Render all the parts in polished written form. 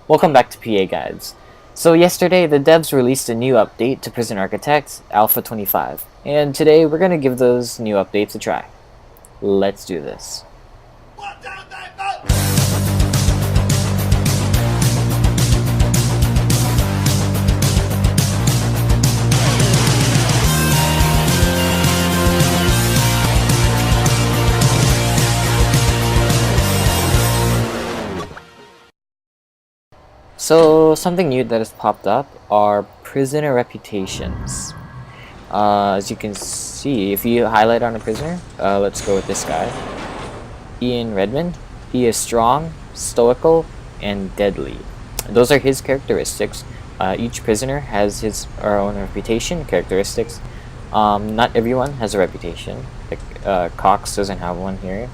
Welcome back to PA Guides. So yesterday, the devs released a new update to Prison Architect, Alpha 25, and today we're going to give those new updates a try. Let's do this. So something new that has popped up are prisoner reputations. As you can see, if you highlight on a prisoner, let's go with this guy, Ian Redmond. He is strong, stoical, and deadly. Those are his characteristics. Each prisoner has his or own reputation characteristics. Not everyone has a reputation. Like Cox doesn't have one here.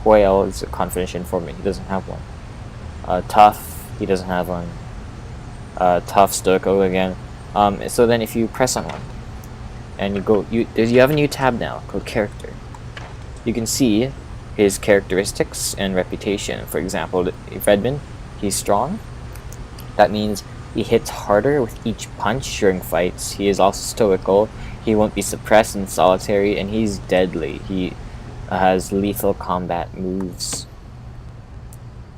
Hoyle is a confidential informant. He doesn't have one. Tough, he doesn't have one. Tough, stoical again. So then if you press on one and you have a new tab now called character. You can see his characteristics and reputation. For example, if Redmond, he's strong. That means he hits harder with each punch during fights. He is also stoical. He won't be suppressed in solitary, and he's deadly. He has lethal combat moves.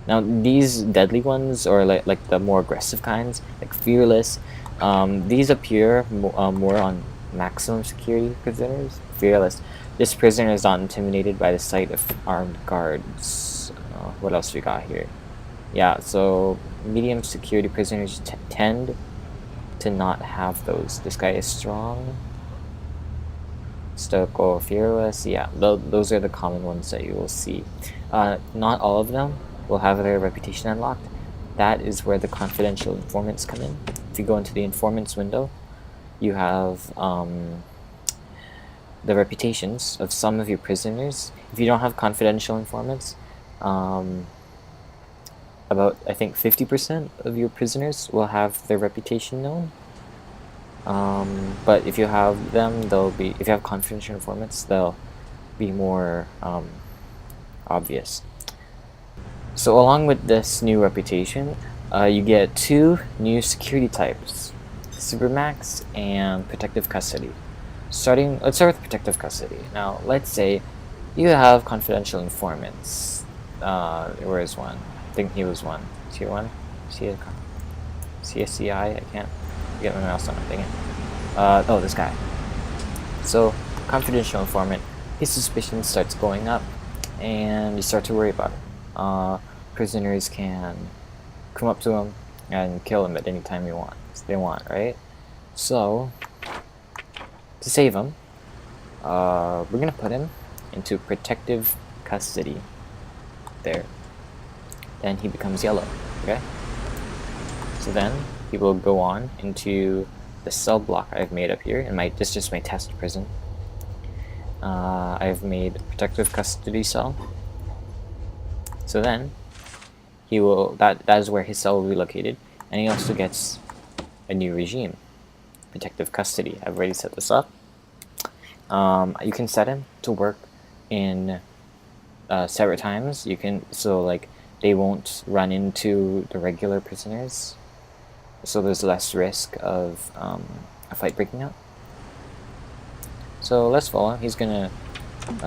Now these deadly ones, or like the more aggressive kinds, like fearless, these appear more on maximum security prisoners. Fearless. This prisoner is not intimidated by the sight of armed guards. What else we got here? Yeah, so medium security prisoners tend to not have those. This guy is strong, stoical, fearless. Yeah, those are the common ones that you will see. Not all of them will have their reputation unlocked. That is where the confidential informants come in. If you go into the informants window, you have the reputations of some of your prisoners. If you don't have confidential informants, about I think 50% of your prisoners will have their reputation known. But if you have them, if you have confidential informants, they'll be more obvious. So along with this new reputation, you get two new security types, Supermax and Protective Custody. Let's start with Protective Custody. Now, let's say you have confidential informants. Where is one? I think he was one. Is he one? CSCI? I can't get my mouse on. Dang it. Oh, this guy. So, confidential informant. His suspicion starts going up, and you start to worry about it. Prisoners can come up to him and kill him at any time they want, right? So, to save him, we're gonna put him into Protective Custody. There. Then he becomes yellow. Okay. So then he will go on into the cell block I've made up here, and this is just my test prison. I've made Protective Custody cell. So then he will that is where his cell will be located, and he also gets a new regime, Protective Custody. I've already set this up. You can set him to work in separate times. Like they won't run into the regular prisoners, so there's less risk of a fight breaking out. So let's follow him. He's gonna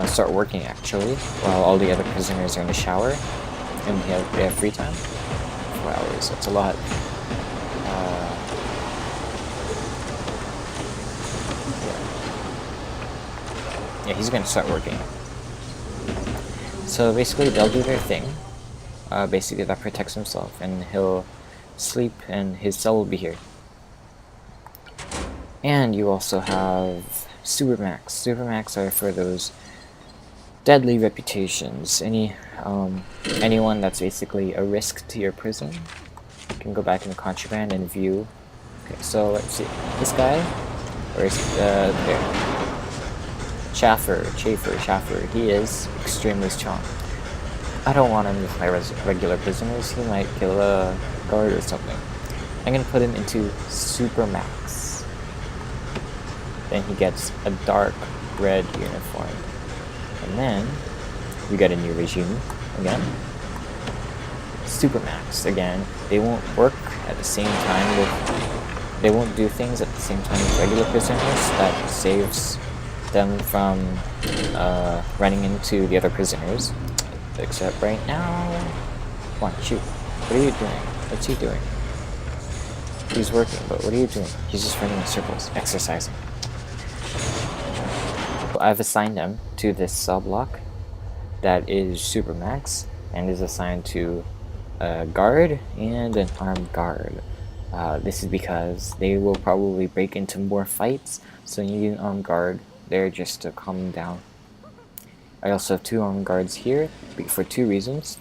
start working actually while all the other prisoners are in the shower, and they have free time. 4 hours. That's a lot. Yeah, he's gonna start working. So basically, they'll do their thing. Basically, that protects himself, and he'll sleep, and his cell will be here. And you also have Supermax. Supermax are for those deadly reputations. Anyone that's basically a risk to your prison. You can go back in the contraband and view. Okay, so let's see. This guy, or is there? Schaffer, he is extremely strong. I don't want him with my regular prisoners. He might kill a guard or something. I'm gonna put him into Supermax. Then he gets a dark red uniform. And then we get a new regime again. Supermax again. they won't work at the same time they won't do things at the same time with regular prisoners. That saves them from running into the other prisoners. Except right now, come on, shoot. What are you doing? What's he doing? He's working, but what are you doing? He's just running in circles, exercising. I've assigned them to this cell block that is Supermax and is assigned to a guard and an armed guard. This is because they will probably break into more fights, so you need an armed guard there just to calm them down. I also have 2 armed guards here for 2 reasons.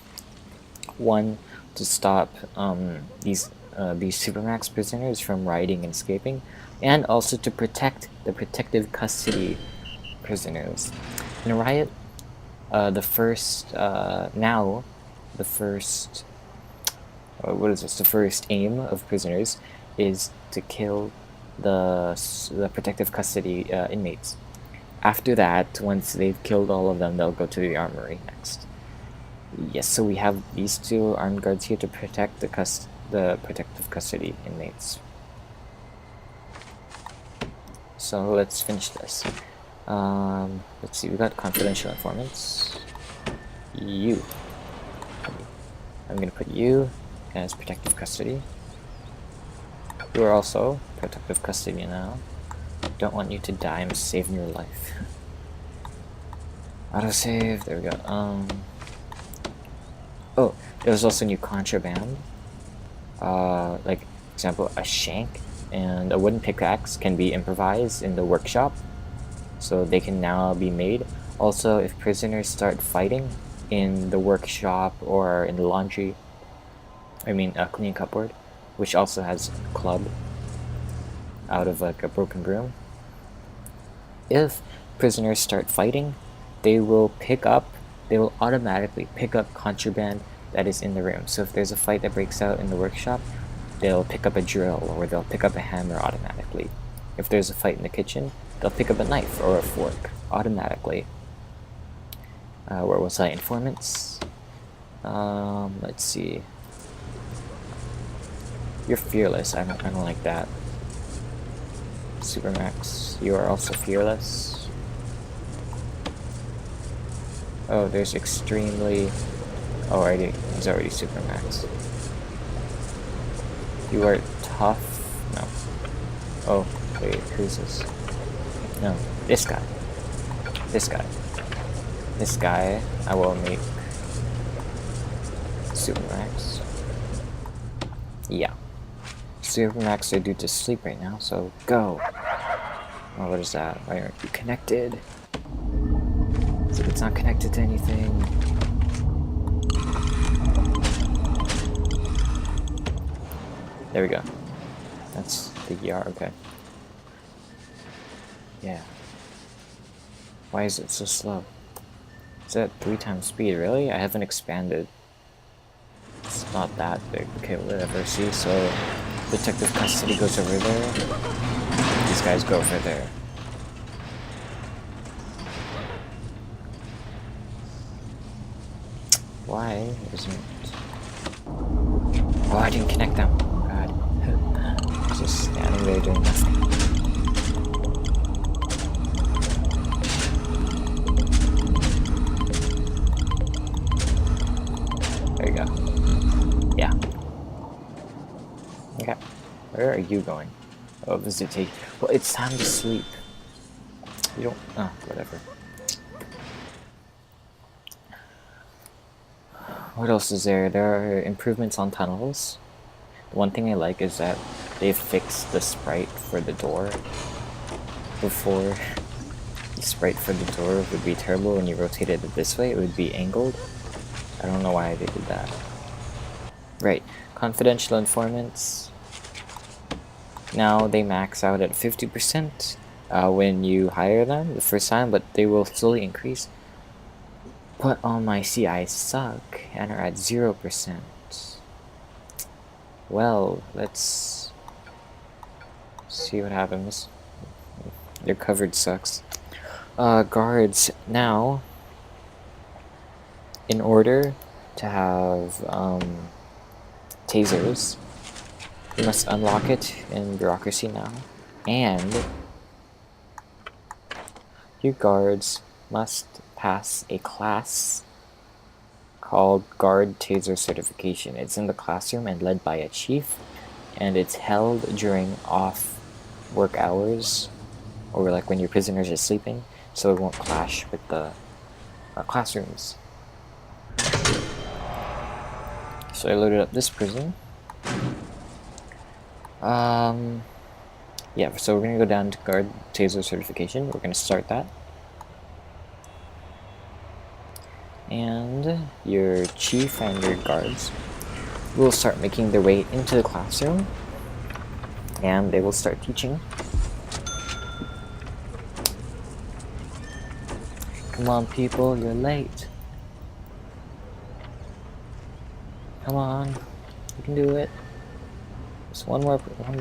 One, to stop these Supermax prisoners from rioting and escaping, and also to protect the protective custody prisoners. In a riot, the first aim of prisoners is to kill the protective custody inmates. After that, once they've killed all of them, they'll go to the armory next. Yes, so we have these 2 armed guards here to protect the protective custody inmates. So let's finish this. Let's see, we got confidential informants. I'm gonna put you as protective custody. You are also protective custody now. Don't want you to die, I'm saving your life. Autosave, there we go. Oh, there's also new contraband. Like, for example, a shank and a wooden pickaxe can be improvised in the workshop, so they can now be made. Also, if prisoners start fighting in the workshop or in the laundry, cleaning cupboard, which also has a club out of like a broken broom. If prisoners start fighting, they will automatically pick up contraband that is in the room. So if there's a fight that breaks out in the workshop, they'll pick up a drill or they'll pick up a hammer automatically. If there's a fight in the kitchen, they'll pick up a knife or a fork automatically. Where was I? Informants? Let's see. You're fearless. I don't like that. Supermax, you are also fearless. Oh, there's extremely... Oh, he's already Supermax. You are tough? No. Oh, wait, who's this? No, this guy. This guy. This guy, I will make Supermax. Yeah. Supermax are due to sleep right now, so go! Oh, what is that? Why aren't you connected? So it's not connected to anything. There we go. That's the ER, okay. Yeah. Why is it so slow? It's at 3 times speed, really? I haven't expanded. It's not that big. Okay, whatever. See, so protective custody goes over there. These guys go over there. Why isn't... Oh, I didn't connect them. Oh, God. Just standing there doing nothing. There you go. Yeah. Okay. Where are you going? Oh, visitation. Well, it's time to sleep. You don't... Oh, whatever. What else is there? There are improvements on tunnels. One thing I like is that they've fixed the sprite for the door. Before, the sprite for the door would be terrible when you rotated it this way. It would be angled. I don't know why they did that. Right. Confidential informants. Now they max out at 50% when you hire them the first time, but they will slowly increase. But on my CI suck and are at 0%. Well, let's see what happens. Their coverage sucks. Guards, now, in order to have tasers. You must unlock it in bureaucracy now, and your guards must pass a class called Guard Taser Certification. It's in the classroom and led by a chief, and it's held during off work hours, or like when your prisoners are sleeping, so it won't clash with the classrooms. So I loaded up this prison. Yeah, so we're gonna go down to Guard Taser Certification. We're gonna start that. And your chief and your guards will start making their way into the classroom, and they will start teaching. Come on, people, you're late. Come on, you can do it. Just one more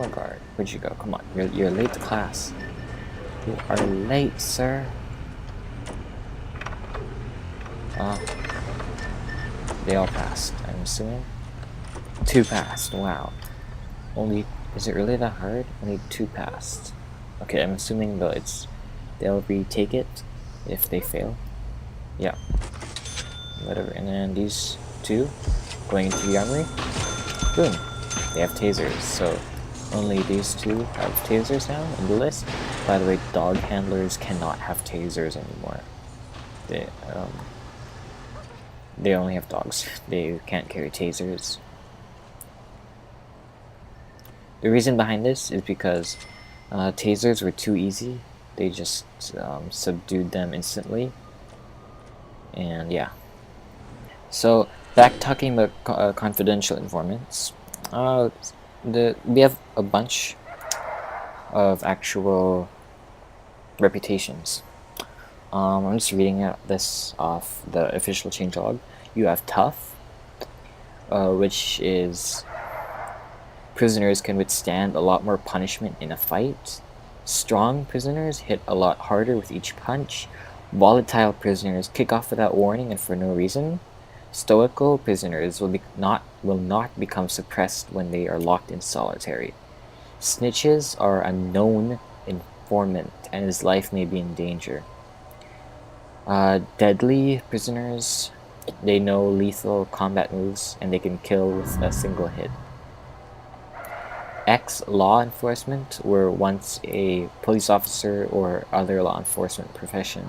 guard. Where'd you go? Come on, you're late to class. You are late, sir. They all passed, I'm assuming. 2 passed, wow. Is it really that hard? Only 2 passed. Okay, I'm assuming though they'll retake it if they fail. Yeah. Whatever, and then these 2 going into the armory. Boom. They have tasers, so only these 2 have tasers now in the list. By the way, dog handlers cannot have tasers anymore. They only have dogs. They can't carry tasers. The reason behind this is because tasers were too easy. They just subdued them instantly. And yeah. So back talking about confidential informants. We have a bunch of actual reputations. I'm just reading this off the official changelog. You have tough, which is prisoners can withstand a lot more punishment in a fight. Strong prisoners hit a lot harder with each punch. Volatile prisoners kick off without warning and for no reason. Stoical prisoners will not become suppressed when they are locked in solitary. Snitches are a known informant, and his life may be in danger. Deadly prisoners, they know lethal combat moves, and they can kill with a single hit. Ex-law enforcement were once a police officer or other law enforcement profession.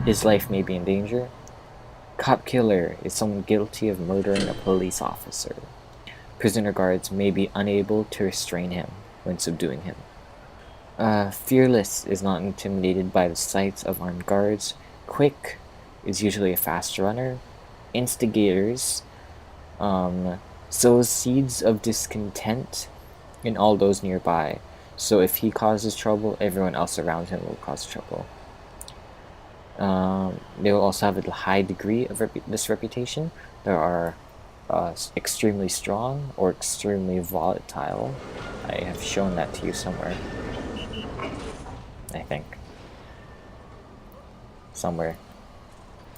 His life may be in danger. Cop killer is someone guilty of murdering a police officer. Prisoner guards may be unable to restrain him when subduing him. Fearless is not intimidated by the sight of armed guards. Quick is usually a fast runner. Instigators sows seeds of discontent in all those nearby. So if he causes trouble, everyone else around him will cause trouble. They will also have a high degree of this reputation. There are extremely strong or extremely volatile. I have shown that to you somewhere. I think. Somewhere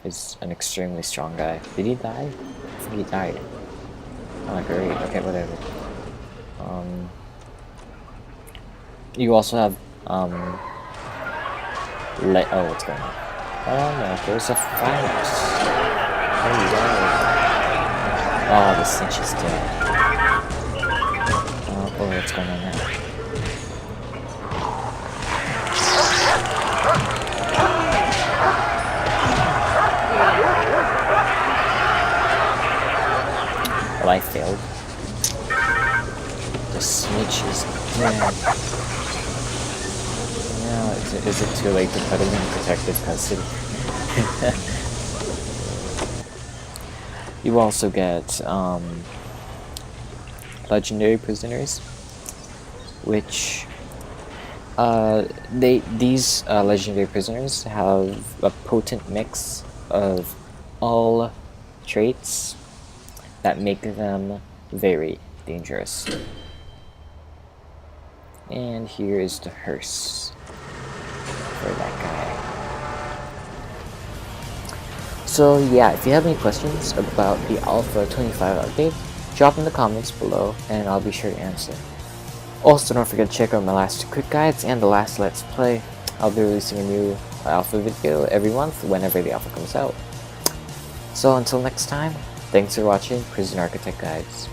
is an extremely strong guy. Did he die? I think he died. Oh, great. Okay, whatever. You also have oh, what's going on? Oh no, there's a fight. Oh no. Oh, the cinch is dead. Oh, what's going on now? Well, I failed. The snitch is dead. Now, is it too late to put him in protective custody? You also get legendary prisoners, which these legendary prisoners have a potent mix of all traits that make them very dangerous. And here is the hearse for that guy. So yeah, if you have any questions about the Alpha 25 update, drop in the comments below and I'll be sure to answer. Also, don't forget to check out my last 2 quick guides and the last Let's Play. I'll be releasing a new alpha video every month whenever the alpha comes out. So until next time, thanks for watching Prison Architect Guides.